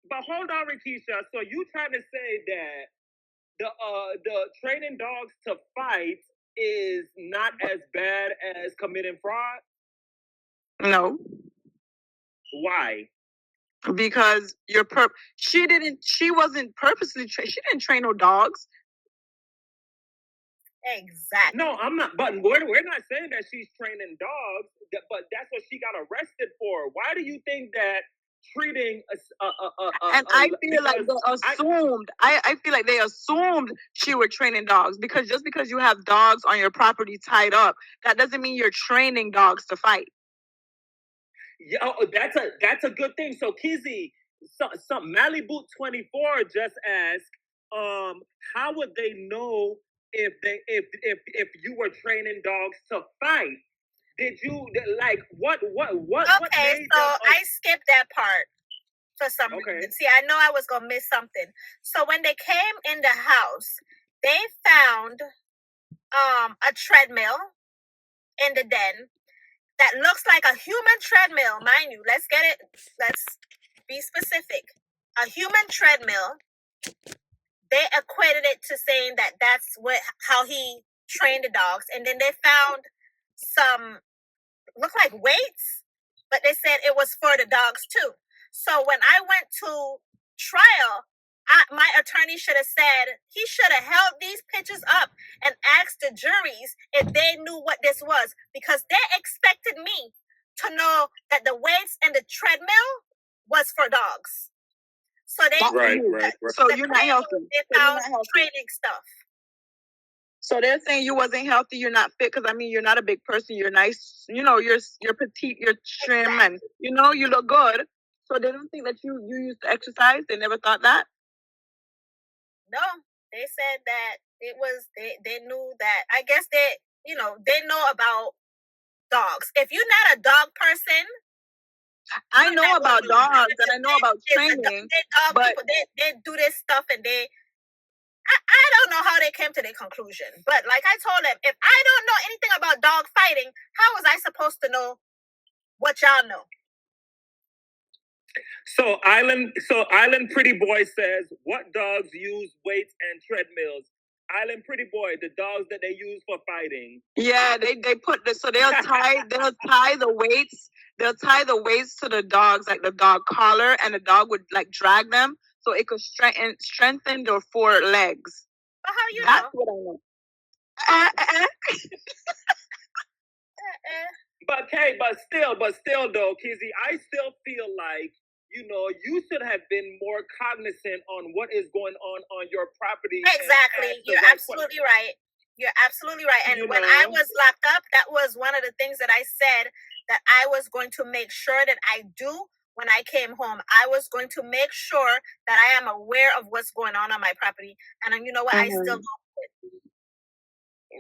Speaker 2: But hold on, Rikisha. So you trying to say that the training dogs to fight is not as bad as committing fraud?
Speaker 3: No.
Speaker 2: Why?
Speaker 3: Because she wasn't purposely she didn't train no dogs.
Speaker 1: Exactly.
Speaker 2: No, I'm not. But we're not saying that she's training dogs. But that's what she got arrested for. Why do you think that treating
Speaker 3: and I feel like they assumed. I feel like they assumed she were training dogs because just because you have dogs on your property tied up, that doesn't mean you're training dogs to fight.
Speaker 2: Yeah, that's a good thing. So Kizzy, some Malibu 24 just asked, how would they know if you were training dogs to fight? Did you like what?
Speaker 1: Okay, so I skipped that part for some reason. See, I know I was gonna miss something. So when they came in the house, they found a treadmill in the den that looks like a human treadmill, mind you. Let's be specific. A human treadmill. They equated it to saying that that's how he trained the dogs, and then they found some look like weights, but they said it was for the dogs too. So when I went to trial, my attorney should have said he should have held these pictures up and asked the juries if they knew what this was, because they expected me to know that the weights and the treadmill was for dogs. So they
Speaker 2: right.
Speaker 3: So you're not healthy.
Speaker 1: They found training stuff.
Speaker 3: So they're saying you wasn't healthy, you're not fit, because I mean you're not a big person, you're nice, you know, you're petite, you're trim, and you know you look good. So they don't think that you used to exercise. They never thought that.
Speaker 1: No, they said that it was they knew that. I guess they know about dogs. If you're not a dog person,
Speaker 3: I know about dogs and I know about training, but
Speaker 1: people, they do this stuff and I don't know how they came to their conclusion. But like I told them, if I don't know anything about dog fighting, how was I supposed to know what y'all know?
Speaker 2: So Island Pretty Boy says, what dogs use weights and treadmills? Island Pretty Boy, the dogs that they use for fighting.
Speaker 3: Yeah, they put this, so they'll tie the weights. They'll tie the weights to the dogs, like the dog collar, and the dog would like drag them so it could strengthen their 4 legs.
Speaker 1: But how you
Speaker 3: That's
Speaker 1: know?
Speaker 3: what I know.
Speaker 2: But still though, Kizzy, I still feel like, you know, you should have been more cognizant on what is going on your property.
Speaker 1: Exactly. You're absolutely right. You're absolutely right. And when I was locked up, that was one of the things that I said that I was going to make sure that I do when I came home. I was going to make sure that I am aware of what's going on my property. And you know what? I still don't do it.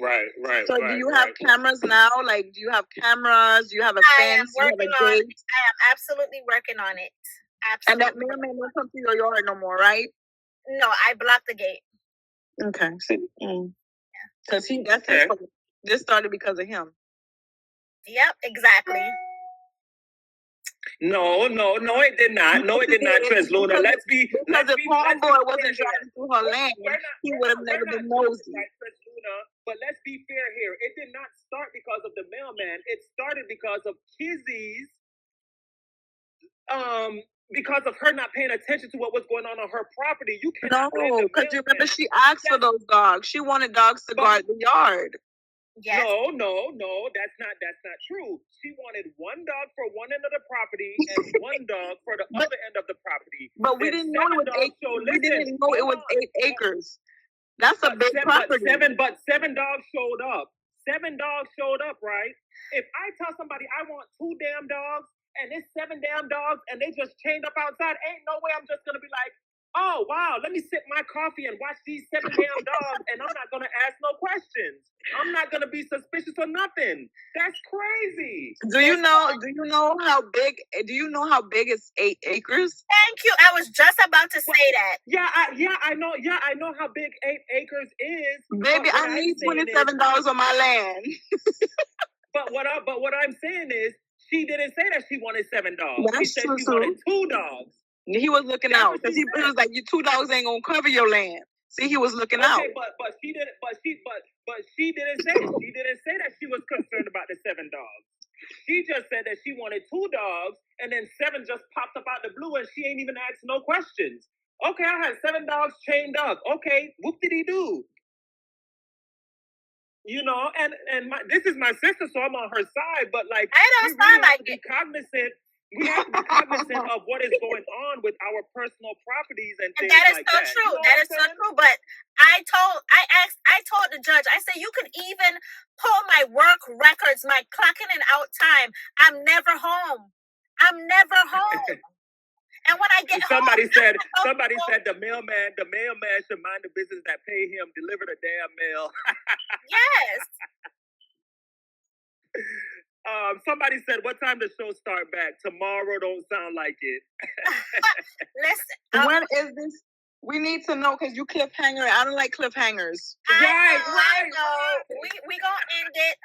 Speaker 2: Right.
Speaker 3: So do you have cameras now? Like, do you have cameras? Do you have a fence?
Speaker 1: I am absolutely working on it. Absolutely.
Speaker 3: And that man may not come to your yard no more, right?
Speaker 1: No, I blocked the gate.
Speaker 3: Okay. See? Because that's his fault. This started because of him.
Speaker 1: Yep, exactly.
Speaker 2: No, it did not. No, it did not, Trez Luna. Let's be
Speaker 3: because if homeboy wasn't driving through her land, he would have never been nosy.
Speaker 2: But let's be fair here. It did not start because of the mailman. It started because of Kizzy's because of her not paying attention to what was going on her property. You cannot
Speaker 3: because you remember she asked for those dogs. She wanted dogs to guard the yard.
Speaker 2: Yes. No, that's not true. She wanted one dog for one end of the property and one dog for the other end of the property.
Speaker 3: But we didn't know it was 8. We didn't know it was 8 acres. That's a big property.
Speaker 2: But 7 dogs showed up. 7 dogs showed up, right? If I tell somebody I want 2 damn dogs and it's 7 damn dogs and they just chained up outside, ain't no way I'm just gonna be like, oh wow, let me sip my coffee and watch these 7 damn dogs, and I'm not gonna ask no questions. I'm not gonna be suspicious or nothing. That's crazy.
Speaker 3: Do you know how big? Do you know how big is 8 acres?
Speaker 1: Thank you. I was just about to say that.
Speaker 2: I know how big 8 acres is.
Speaker 3: Baby, I need $27 on my land.
Speaker 2: But what I'm saying is, she didn't say that she wanted 7 dogs.
Speaker 3: That's
Speaker 2: she said
Speaker 3: true,
Speaker 2: she wanted 2 dogs.
Speaker 3: He was looking out because he was like, "Your 2 dogs ain't gonna cover your land." See, he was looking out.
Speaker 2: But she didn't. But she didn't say. She didn't say that she was concerned about the 7 dogs. She just said that she wanted 2 dogs, and then 7 just popped up out the blue, and she ain't even asked no questions. Okay, I had 7 dogs chained up. Okay, whoop did he do? You know, and this is my sister, so I'm on her side. But like,
Speaker 1: I don't sound like it.
Speaker 2: Cognizant. We have to be cognizant of what is going on with our personal properties and things
Speaker 1: like that.
Speaker 2: That is so
Speaker 1: true.
Speaker 2: You know
Speaker 1: that is so true. But I told the judge, I said, you can even pull my work records, my clocking and out time. I'm never home. And when I get
Speaker 2: somebody
Speaker 1: home,
Speaker 2: said the mailman should mind the business that pay him, deliver the damn mail.
Speaker 1: Yes.
Speaker 2: Somebody said, what time does the show start back? Tomorrow don't sound like it.
Speaker 1: Listen.
Speaker 3: When is this? We need to know because you cliffhanger. I don't like cliffhangers.
Speaker 1: I know. We gonna end it.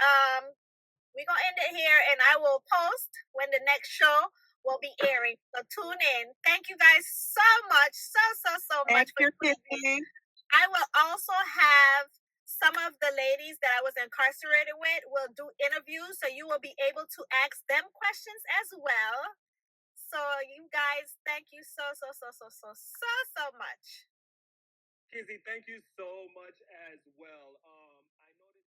Speaker 1: We gonna end it here, and I will post when the next show will be airing. So tune in. Thank you guys so much, so much for listening. I will also have some of the ladies that I was incarcerated with will do interviews, so you will be able to ask them questions as well. So you guys, thank you so much.
Speaker 2: Kizzy, thank you so much as well.